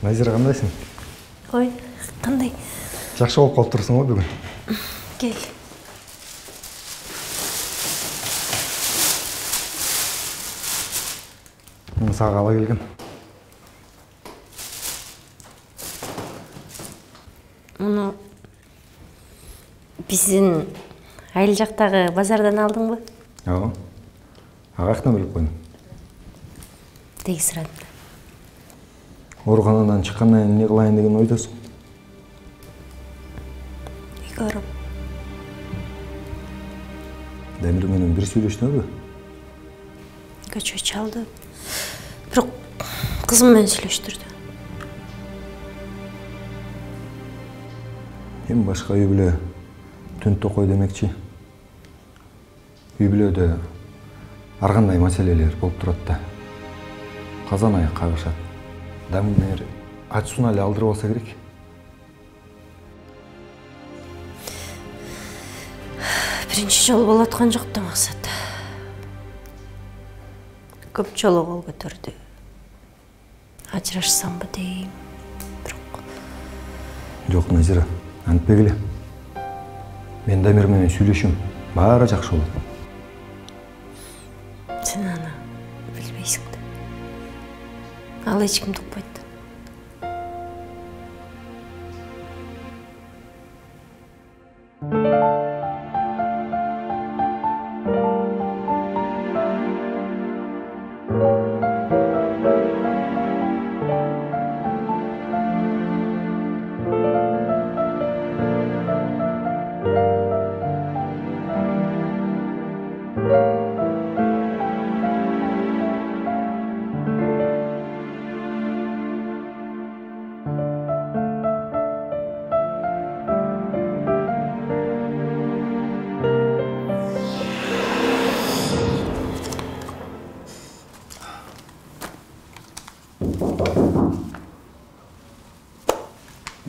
Назира кандайсың? Ой, кандай? Жакшы болуп калып турсуң го бүгүн. Кел. Муну сага ала келгем. Муну биздин айыл жактагы базардан алдыңбы? Ооба. Каяктан билип койдуң? Деги сурадым. Ооруканадан чыккандан кийин эмне кылайын деген ойдосуң? Үйгө барам. Дамир менен бир сүйлөштүңөрбү? Көчө чалды. Бирок кызым менен сүйлөштүрдү. Эми башка үй бүлө түн токой демекчи. Үй бүлөдө ар кандай маселелер болуп турат да. Казан аяк кагышат. Дамир ачууну эле алдырып алса керек. Биринчи жолу болуп аткан жок да максат. Көп жолу кол көтөрдү. Ажырашсамбы дейм. Бирок Жок, Назира, антпегиле. Мен Дамир менен сүйлөшөм. Баары жакшы болот. сен аны билбейсиң да. Ал эч кимди укпайт.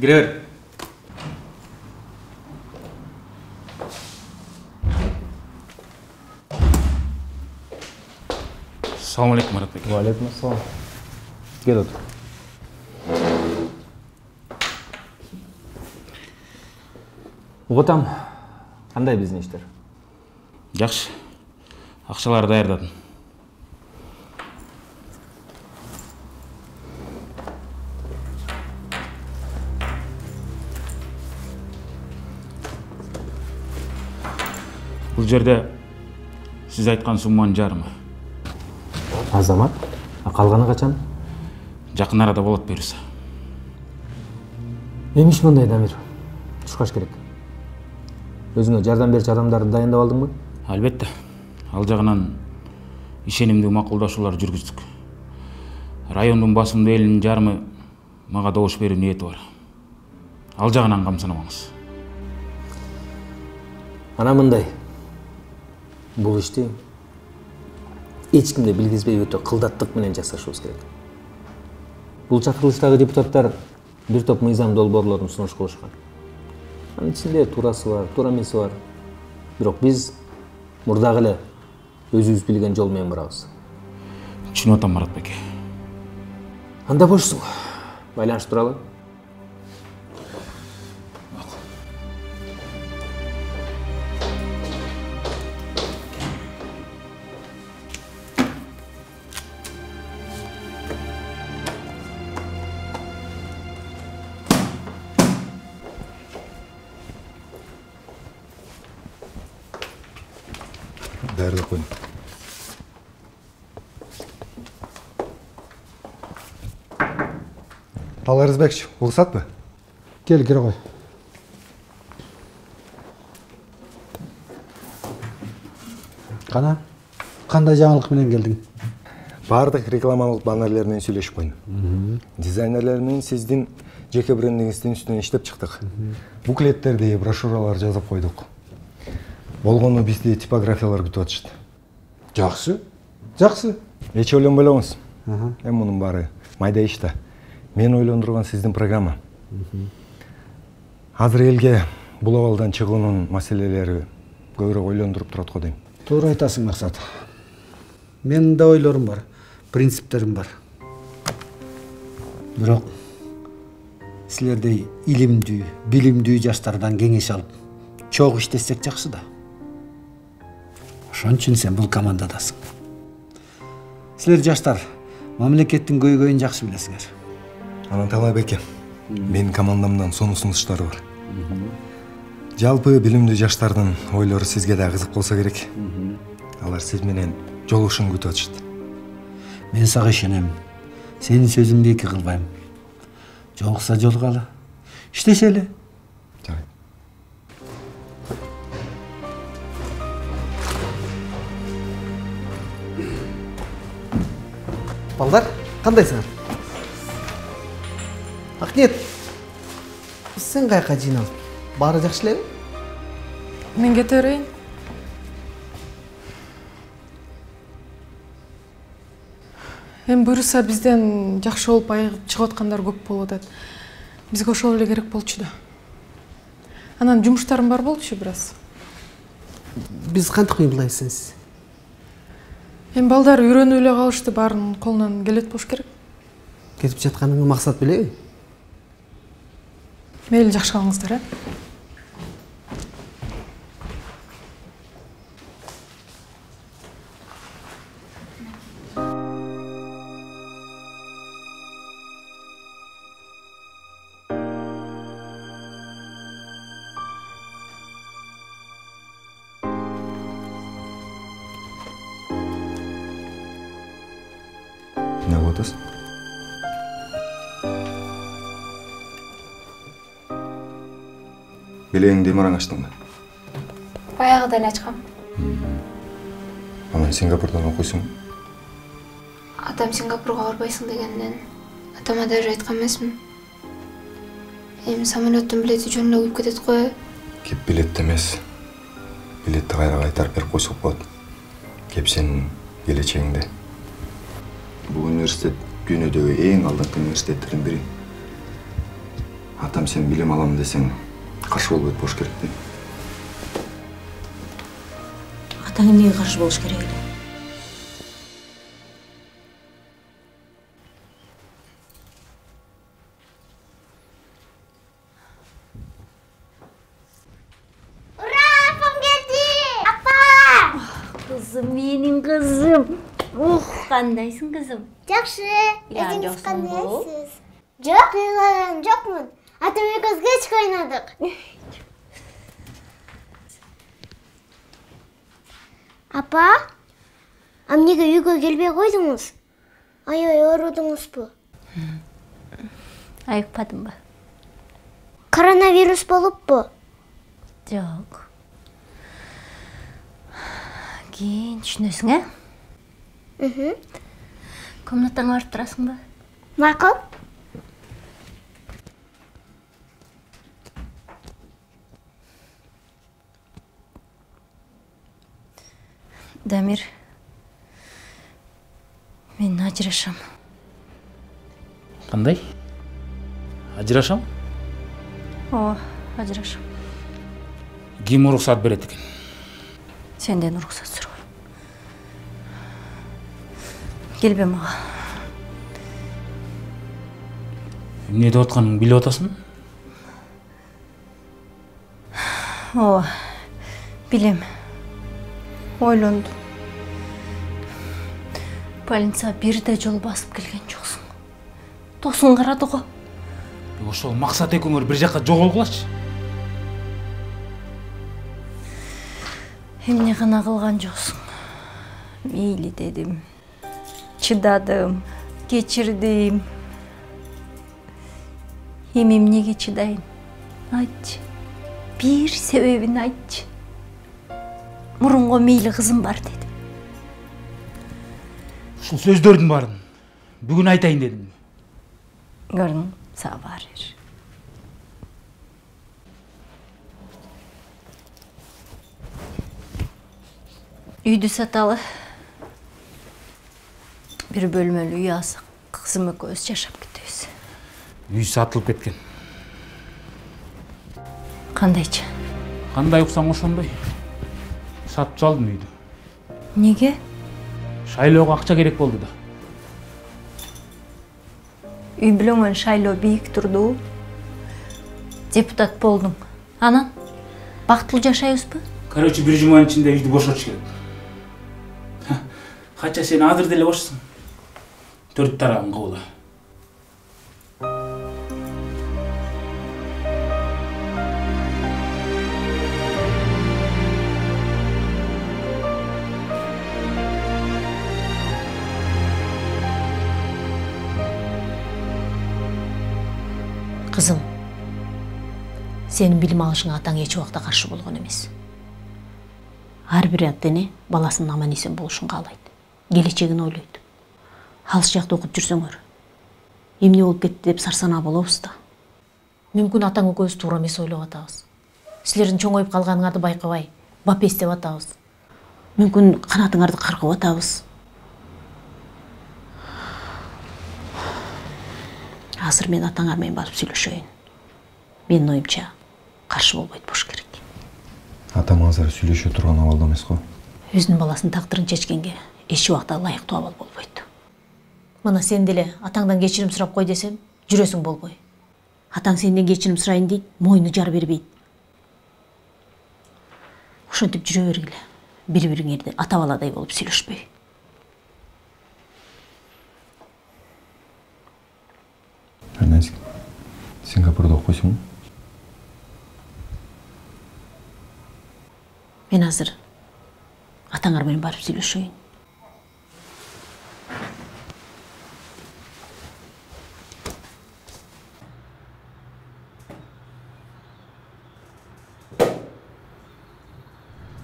Girer ver. Assalamu alaikum Murat Bey. Алейкум ассалам. Кел отур. Угутам, кандай биздин иштер? Жакшы. Акчаларды даярдадым. Бул жерде сиз айткан сумманын жарымы. Азамат, калганы качан? Жакын арада болот буюрса. Эми иш мындай, Дамир. Тушкаш керек. Өзүңө жардам берчи адамдарды дайындап алдыңбы? Албетте. Ал жагынан ишенимдүү макулдашуулар жүргүздүк. Райондун басымдуу элинин жарымы мага добуш берүү ниети бар. Ал жагынан камсынабаңыз. Ана мындай. Бул ишти эч кимди билгизбей өтө кылдаттык менен жасашыбыз керек. Бул чакырылыштагы депутаттар бир топ мыйзам долбоорлорун сунуш кылышкан. Анын ичинде туурасы бар, туура эмеси бар. Бирок биз мурдагы эле өзүбүз билген жол менен барабыз. Түшүнүп атам, Марат беке. Анда бошсуң. Байланыш туралы. Даярдап койдум. Таларызбекчи, уруксатпы? Кел, кире кой. Кана, кандай жаңылык менен келдиң? Бардык рекламалык баннерлер менен сүйлөшүп койдум. Дизайнерлер менен сиздин жеке брендиңиздин үстүнөн иштеп чыктык. Буклеттерди, брошюралар жазып койдук. Болгону бизди типографиялар күтүп атышты. Жакшы. Жакшы. Эч ойлонбой элеңиз. Эми мунун баары майда иш да. Мен ойлондурган сиздин программа. Азыр элге бул абалдан чыгуунун маселелери көбүрөөк ойлондуруп турат го дейм. Туура айтасың, Максат. Менин да ойлорум бар, принциптерим бар. Бирок силердей илимдүү, билимдүү жаштардан кеңеш алып, чогуу иштесек жакшы да. Ошон үчүн сен бул командадасың. Силер жаштар мамлекеттин көйгөйүн жакшы билесиңер. Анан Талай беке, менин командамдан сонун сунуштар бар. Жалпы билимдүү жаштардын ойлору сизге да кызык болсо керек. Алар сиз менен жолугушууну күтүп атышат. Мен сага ишенем. Сенин сөзүңдү эки кылбайм. Жолукса жолугалы. İşleşeli. Жарайт. Балдар, кандайсыңар? Акниет, сен каяка жыйналып? Баары жакшы элеби? Мен кете берейин. Эми буюрса бизден жакшы болуп айыгып чыгып аткандар көп болуп атат. Бизге ошол эле керек болчу да. Анан жумуштарым бар болчу бир аз. Биз кантип кыймылдайсыз? Эми балдар үйрөнүп эле калышты, баарын колунан келет болуш керек. Кетип жатканыңы максат белеби? Мейли, жакшы калыңыздар, Не кылып атасың? Билегиңди мараң ачтыңбы? Баягыдан ачкам. Анан Сингапурдан окуйсуң? Атам Сингапурга барбайсың дегенден атама даже айткан эмесмин. Эми самолеттун билети жөн эле күйүп кетет го. Кеп билет эмес. Билетти кайра кайтарып берип койсок болот. Кеп сенин келечегиңде. Бул университет дүйнөдөгү эң алдыңкы университеттердин бири. Атам сен билим алам десең каршы болбойт болуш керек дейм. Атаң эмнеге каршы болуш керек эле? Ура, апам келди! Апа! Кызым, менин кызым. Ух, кандайсың кызым? Жакшы. Ыйлан Өзүңүз жоксуң кандайсыз? Жок, ыйланган жокмун. Атам экөөбүз кечке ойнодук. Апа, эмнеге үйгө келбей койдуңуз? Аябай оорудуңузбу? Айыкпадымбы? Коронавирус болуппу? Жок. Кийин түшүнөсүң, Комнатаңа барып турасыңбы? Макул. Дамир, мен ажырашам. Кандай? Ажырашам? Ооба, ажырашам. Ким уруксат берет экен? Сенден уруксат сурабайм. Келбе мага. Эмне деп атканыңды билип атасың? Ооба, билем. Ойлондум. Полиция бир да жол басып келген жоксуң. Досуң карады го. Ошол максат экөөңөр бир жакка жоголгулачы. Эмне гана кылган жоксуң. Мейли дедим. Чыдадым, кечирдим. Эми эмнеге чыдайын? Айтчы. Бир себебин айтчы. Мурунго мейли кызым бар дедим. Ушул сөздөрдүн баарын бүгүн айтайын дедим. Көрүң, сага баар бер. Үйдү саталы. Бир бөлмөлүү үй алсак, кызым экөөбүз жашап кетебиз. Үй сатылып кеткен. Кандайчы? Кандай уксаң ошондой. Сатып салдым үйдү. Неге? Шайлоого акча керек болду да. Үй билөңөн шайлоо бийик турду. Депутат болдуң. Анан бактылуу жашайбызбы? Короче, бир жуманын ичинде үйдү бошотуш керек. Кача сен азыр деле бошсуң. 4 тарабын кабыла. Кызым, сенин билим алышыңа атаң эч убакта каршы болгон эмес. Ар бир ата эне баласынын аман-эсен болушун каалайт, келечегин ойлойт. Алыс жакта окуп жүрсөңөр, эмне болуп кетти деп сарсанаа болобуз да. Мүмкүн атаң экөөбүз туура эмес ойлоп атабыз. Силердин чоңоюп калганыңарды байкабай, бап эстеп атабыз. Мүмкүн канатыңарды кыркып атабыз. Азыр мен атаңар менен барып сүйлөшөйүн. Менин оюмча каршы болбойт болуш керек. Атам азыр сүйлөшө турган абалда эмес го. Өзүнүн баласынын тагдырын чечкенге эч убакта ылайыктуу абал болбойт. Мына сен деле атаңдан кечирим сурап кой десем, жүрөсүң болбой. Атаң сенден кечирим сурайын дейт, мойну жар бербейт. Ошентип жүрө бергиле. Бири-бириңерди ата баладай болуп сүйлөшпөй. Айназик, Сингапурда окуйсуңбу? Мен азыр атаңар менен барып сүйлөшөйүн.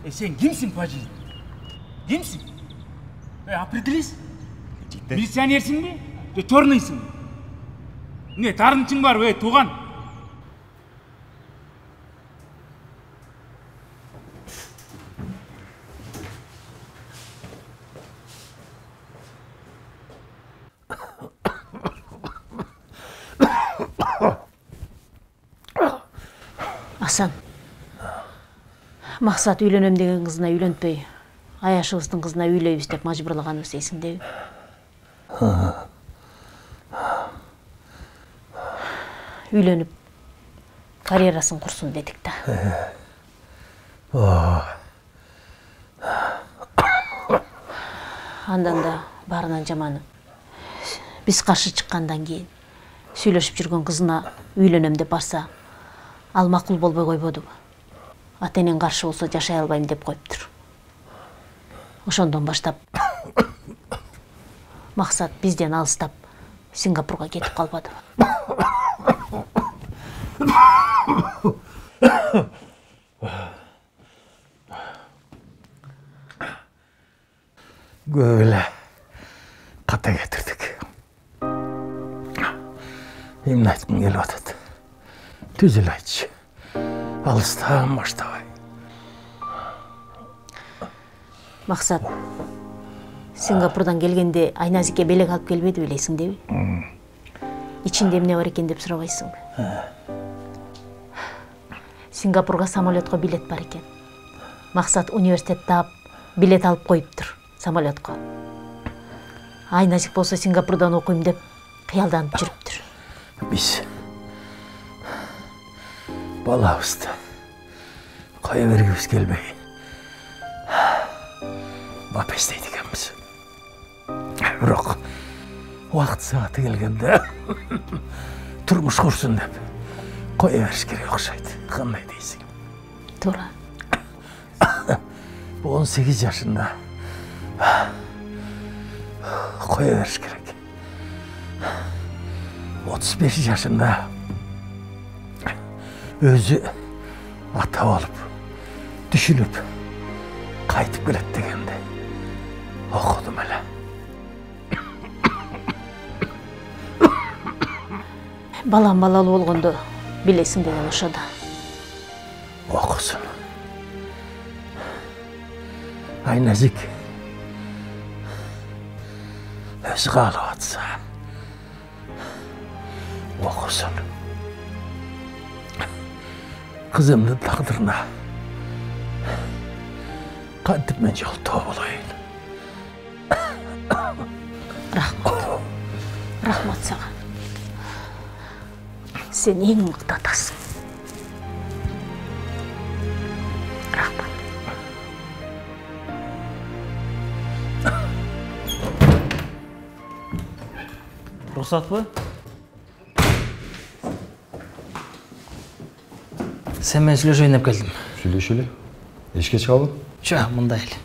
Сен кимсиң, пажи? Кимсиң? Определись. Милиционерсиң бе? Же черныйсың? Не, тарынчың бар, туған? Асан, Максат үйлөнөм деген кызына үйлөнтпөй, Аяшыбыздын кызына үйлөйбүз деп мажбурлаганыбыз эсиңдеби? Үйлөнүп, карьерасын курсун дедик да. Андан да барынан жаманы. Биз каршы чыккандан кийин сүйлөшүп жүргөн кызына үйлөнөм деп барса, ал макул болбой койбодубу? Ата-энең каршы болсо жашай албайм деп коюптур. Ошондон баштап Максат бизден алыстап Сингапурга кетип калбадыбы? Көп эле ката кетирдик. Эмне айткым келип атат? Түз эле айтчы. Алыстан баштабай. Максат, Сингапурдан келгенде Айназикке белек алып келбеди билесиңдеби? Ичинде эмне бар экен деп сурабайсыңбы? Сингапурга самолетко билет бар экен. Максат университет таап, билет алып коюптур самолетко. Айназик болсо Сингапурдан окуйм деп кыялданып жүрүптүр. Биз балабызды кое бергибиз келбей бап эстейт экенбиз. Бирок убакыт сааты келгенде турмуш курсун деп кое бериш керек окшойт. Кандай дейсиң? Туура. 18 жашында кое бериш керек. 35 жашында өзү ата болуп, түшүнүп, кайтып келет дегенде окудум эле. Балам балалуу болгондо билесиң деген ошо да. Окусун. Айназик өзү каалап атса окусун. Кызымдын тагдырына кантип мен жолтоо болоюн. Рахмат сага. Сен эң мыкты атасың. Рұқсатпы? Сен мен сөйлесейін деп келдім. Сөйлешелі. Ешке шығалы? Жа, мұндай әлі.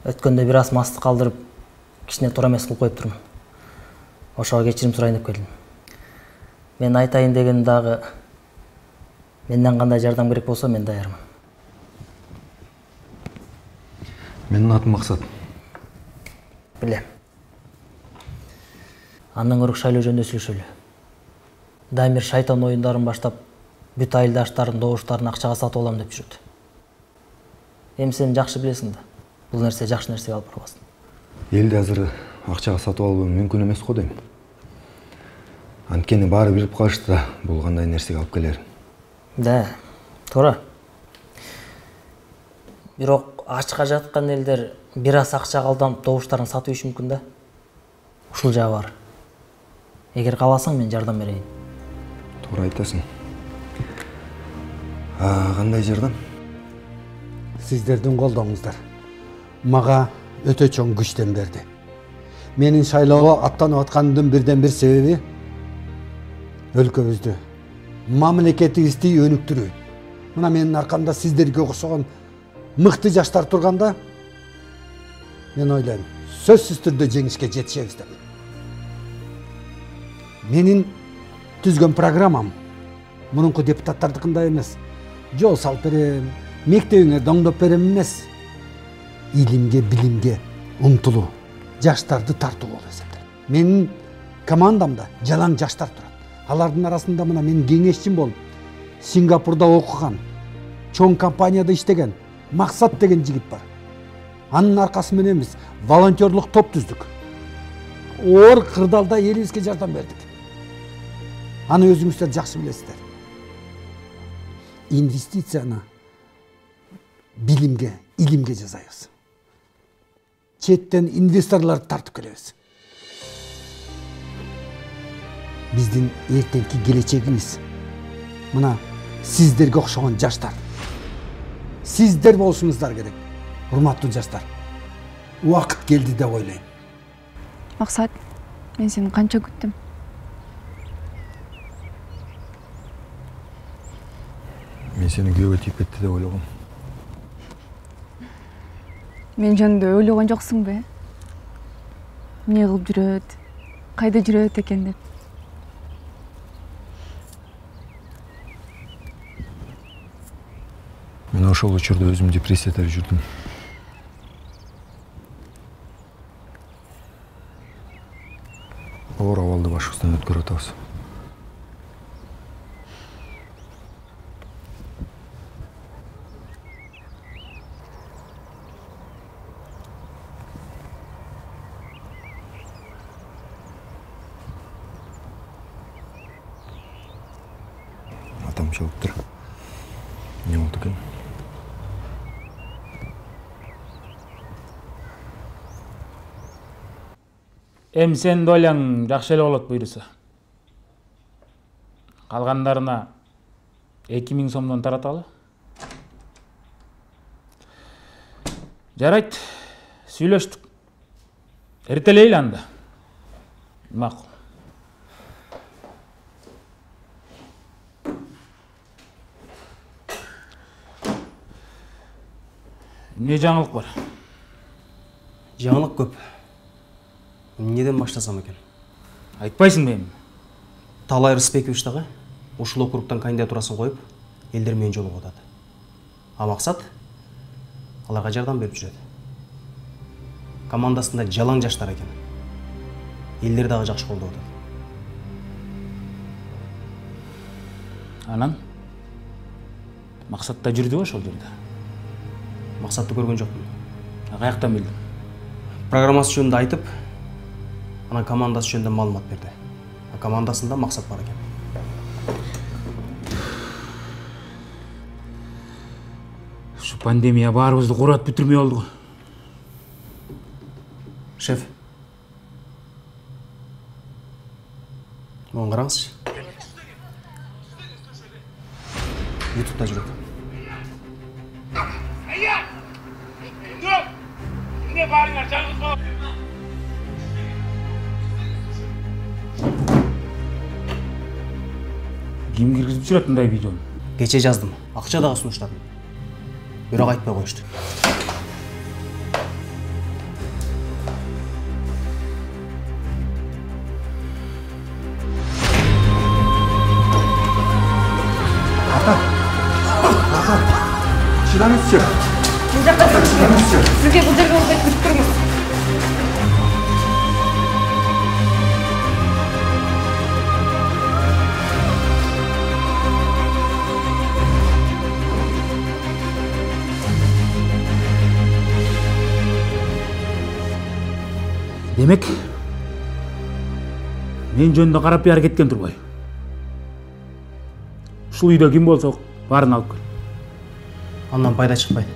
Өткенде бір ас масты қалдырып, кішіне тура емес қылып қойып тұрмын. Ошаға кешірім сұрайын деп келдім. Мен айтайын деген дағы, менден қандай жардам керек болса, мен даярмын. Менің атым Мақсат. Білем. Анның ұрық шайлы жөнде сөйлешелі. Дамир шайтан ойындарын баштап, бүт айылдаштарын, доғыштарын ақшаға сатып алам деп жүрді. Сен жақсы білесің да. Бұл нәрсе жақсы нәрсеге алып барғасын. Елді әзір ақшаға сатып алу мүмкін емес қой деймін. Анткені бары біліп қалышты да бұл қандай нәрсеге алып келер. Да, тура. Бирок ачка жатқан елдер бир аз ақшаға алданып добуштарын сатып иш мүмкін да. Ушул жағы бар. Егер қаласаң, мен жардам берейін. Тура айтасың. Қандай жардам? Сіздердің қолдауыңыздар мага өтө чоң күчтен берди. Менин шайлоого аттанып аткандын бирден бир себеби өлкөбүздү, мамлекетибизди өнүктүрүү. Мына менин аркамда сиздерге окшогон мыкты жаштар турганда, мен ойлойм, сөзсүз түрдө жеңишке жетишебиз деп. Менин түзгөн программам мурунку депутаттардыкындай эмес. Жол салып берем, мектебиңерди оңдоп берем эмес. Илимге, билимге умтулуу, жаштарды тартуу болуп эсептейм. Менин командамда жалаң жаштар турат. Алардын арасында мына менин кеңешчим болуп, Сингапурда окуган, чоң компанияда иштеген Мақсат деген жигит бар. Анын аркасы менен биз волонтерлук топ түздүк. Оор кырдаалда элибизге жардам бердик. Аны өзүңүздөр жакшы билесиздер. Инвестицияны билимге, илимге жасайбыз. Четтен инвесторларды тартып келебиз. Биздин эртеңки келечегибиз мына сиздерге окшогон жаштар. Сиздер болушуңуздар керек, урматтуу жаштар. Убакыт келди деп ойлойм. Мақсат, мен сени канча күттүм. Мен сени күйөөгө тийип кетти деп ойлогом. Мен жөнүндө ойлогон жоксуң бе? Эмне кылып жүрөт, кайда жүрөт экен деп. Мен ошол учурда өзүм депрессияда жүрдүм. Оор абалды башыбыздан өткөрүп атабыз. Атам чалып тур. Не болду экен? Эми сен дойлаң жакшы эле болот буйруса. Калгандарына 2000 сомдон тараталы. Жарайт, сүйлөштүк. Эртелейли анда. Макул. Не жаңылык бар? Жаңылык көп. Неден баштасам екен? Айтпайсың мен. Талай Рысбекович дагы ушул округтан кандидатурасын коюп, элдер менен жолугуп атат. А Мақсат аларга жардам берип жүрөт. Командасында жалаң жаштар экен. Элдер дагы жакшы колдоп атат. Анан Мақсатта жүрдүбү ошол жерде? Мақсатты көргөн жокмун. Каяктан билдим? Программасы жөнүндө айтып, анан командасы жөнүндө маалымат берди. А командасында Мақсат бар экен. Ушу пандемия баарыбызды курат бүтүрмөй болду го. Шеф. Мону караңызчы. YouTube'да жүрөт. барыңар, жалғыз бол. Ким киргизип жүрөт мындай видеону? Кече жаздым. Акча дагы сунуштадым. Бирок айтпай коюшту. Шыдаңызчы. Сізге бұл жерге ондай күтіп тұрмыз. Демек, мен жөнүндө карап бияр кеткен турбай. Ушул үйдө ким болсо баарын алып кел. Андан пайда чыкпайт.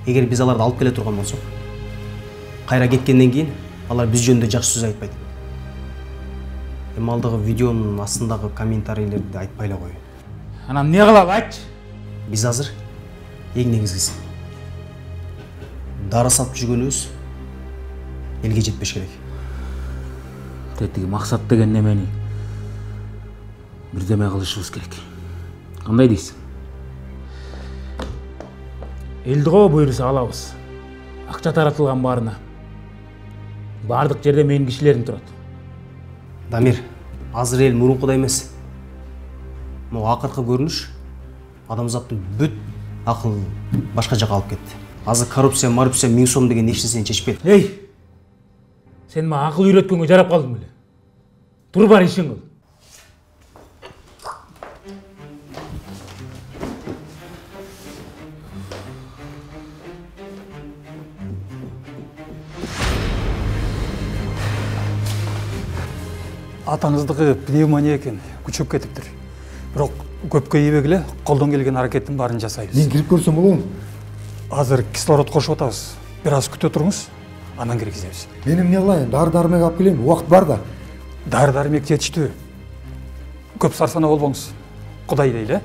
Эгер биз аларды алып келе турган болсок, кайра кеткенден кийин алар биз жөнүндө жакшы сөз айтпайт. Эми алдагы видеонун астындагы комментарийлерди айтпай эле коюн. Анан эмне кылалы, айтчы? Биз азыр эң негизгиси дары сатып жүргөнүбүз элге жетпеш керек. Тетиги максат деген немени бирдеме кылышыбыз керек. Кандай дейсиң? Элди го буйруса алабыз. Акча таратылган баарына. Бардык жерде менин кишилерим турат. Дамир, азыр эл мурункудай эмес. Могу акыркы көрүнүш адамзаттын бүт акылын башка жака алып кетти. Азыр коррупция, марупция, 1000 сом деген нерсени чечпейт. Эй! Сен мага акыл үйрөткөнгө жарап калдың беле? Тур бар ишин кыл. Атаңыздығы пневмония екен, күчөп кетиптир. Бирок көпкө ийбегиле, колдон келген аракеттин баарын жасайбыз. Мен кирип көрсөм болобу? Азыр кислород кошуп атабыз. Бир аз күтө туруңуз, анан киргизебиз. Мен эмне кылайын? Дары-дармек алып келем, убакыт бар да. Дары-дармек жетиштүү. Көп сарсана болбоңуз. Кудай дейле.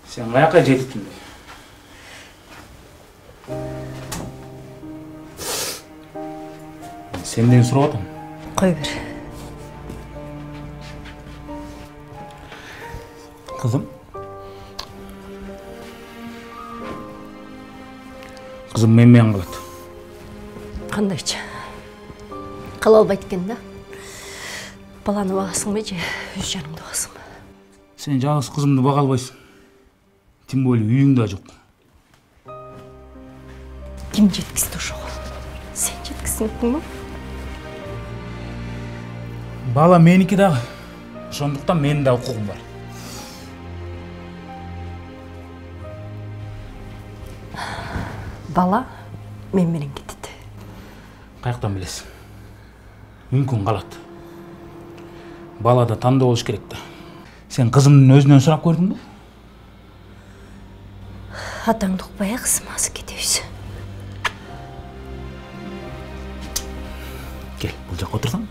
Sen kayakka жетиптиң? Senden сурап атам. Кой бер. Кызым. Кызым менен калат. Кандайча? Кала албайт экен да. Баланы багасыңбы же өз жаныңды багасыңбы? Сен жалгыз кызымды бага албайсың. Тем более үйүң да жок. Ким жеткизди ошого? Сен жеткиздиңби? Бала меники дагы. Ошондуктан менин да укугум бар. Бала мен менен кетет. Каяктан билесиң? Мүмкүн калат. Балада тандоо болуш керек да. Сен кызымдын өзүнөн сурап көрдүңбү? Атаңды укпай кызым, азыр кетебиз. Кел, бул жакка отурсаң.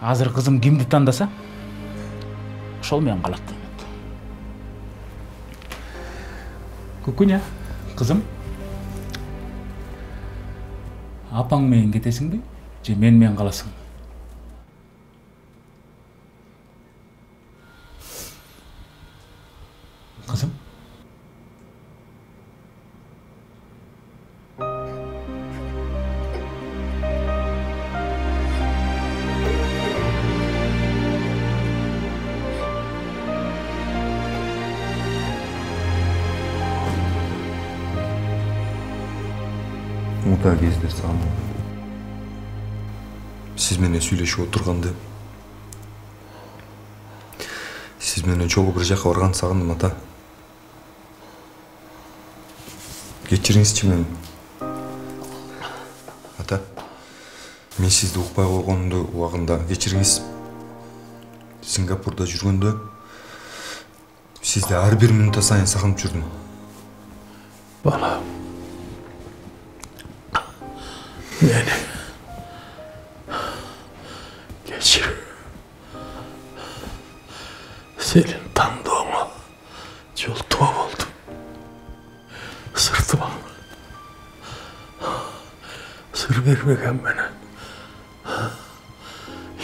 Азыр кызым кимди тандаса, ошол менен калат. Көкүнө, кызым. Апаң менен кетесиңби, же мен менен каласың? Kızım. Мута кездер сагындым. Сиз менен сүйлөшүп отурганды, сиз менен жолу бир жака барганды сагындым, ата. Кечириңизчи мени. Ата. Мен сізді ұқпай қойғанымды уақытында кешіріңіз. Сингапурда жүргенде сізді әр бір минутта сайын сағынып жүрдім. Балам, мені кешір. Senin tandığıma yoltuğa oldum. Sırtıma sır vermegen bana.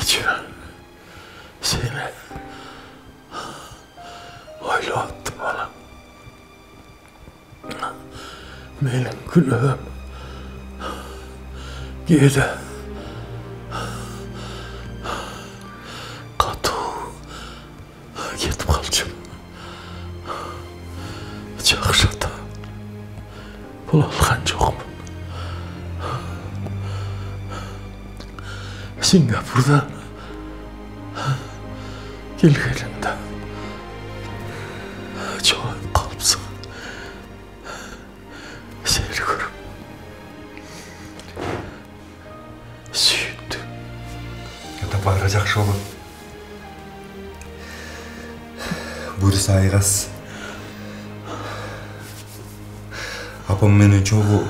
İçine seni öyle attım bana. Benim günahım giydi. Кетіп қалчым. Жақшата. Бұл алған жоқпын. Сингапурдан келгенімді жоғалып қалыпсың. Сені көріп сүйіндім. Это бары жақсы olur. Buyursa ayğas. Apam meni çoğu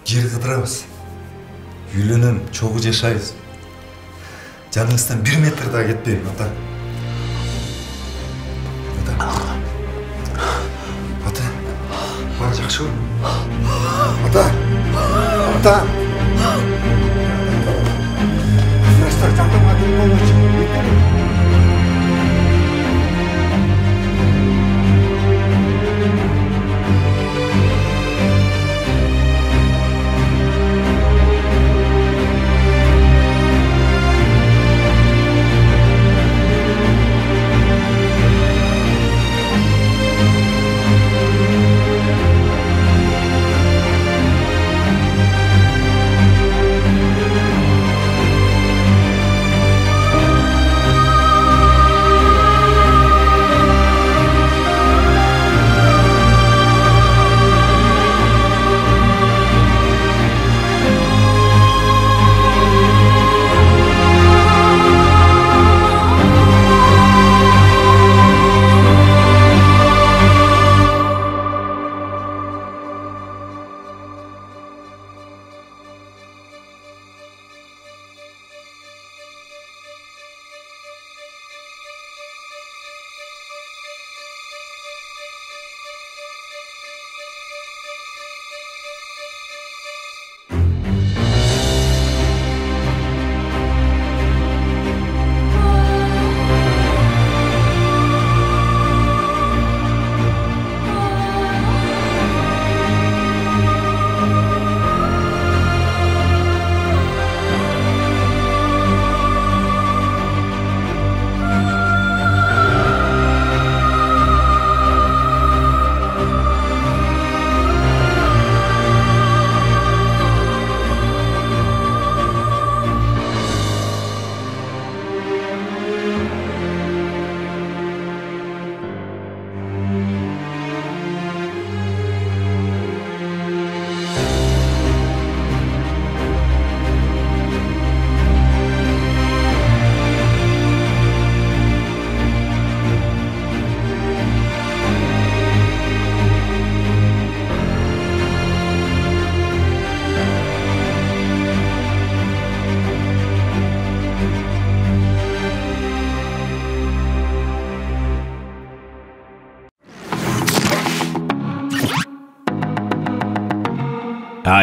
jeri kıdırabız. Үйленем, çoğu жашайбыз. Жаныңыздан 1 метр да кетпейм, ата. Ата. Бары жақсы. Ата. Ата. Врачтар жардамга келип болчу.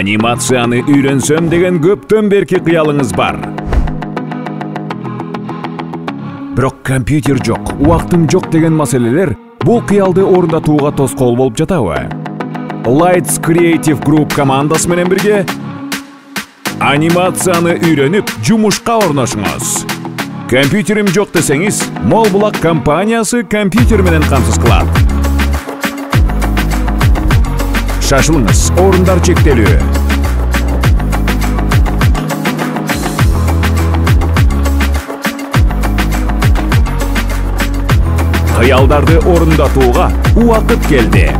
Анимацияны үйренсем деген көптөн берки кыялыңыз бар. Бирок компьютер жок, убактым жок деген маселелер бул кыялды орундатууга тоскоол болуп жатабы? Lights Creative Group командасы менен бирге анимацияны үйрөнүп, жумушка орношуңуз. Компьютерим жок десеңиз, Молбулак компаниясы компьютер менен камсыз кылат. Шашылыңыз, орындар чектелүү. Кыялдарды орундатууга убакыт келди.